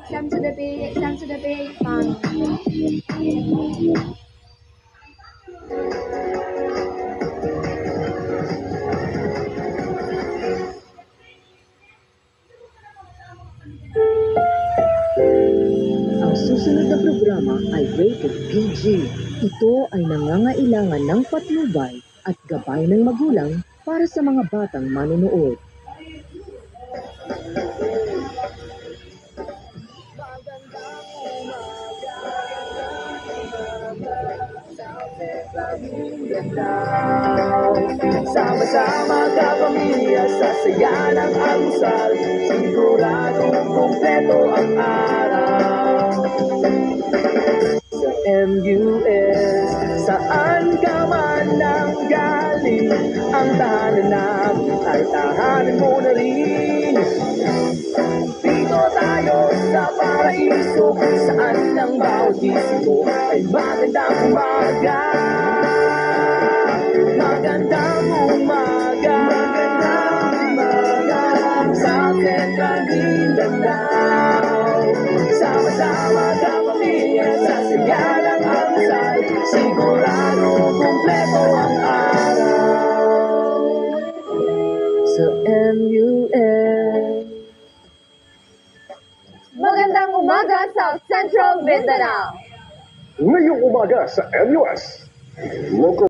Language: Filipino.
Exam sudah pan. Ang susunod na programa ay rated PG. Ito ay nangangailangan ng patnubay at gabay ng magulang para sa mga batang manonood. Sama-sama kapamilya sa saya ng almusal, siguradong kumpleto ang araw. Sa MUS, saan ka man nanggaling, ang tahanan namin ay tahanan mo na rin. Dito tayo sa paraiso, kung saan ang bawat isip ay magandang umaga. Magandang umaga, sa Central Mindanao. Sama-sama kapamilya sa saya ng almusal, sigurado kumpleto ang araw. Sa MUS. Magandang umaga, South Central Mindanao! Ngayong umaga sa MUS. Local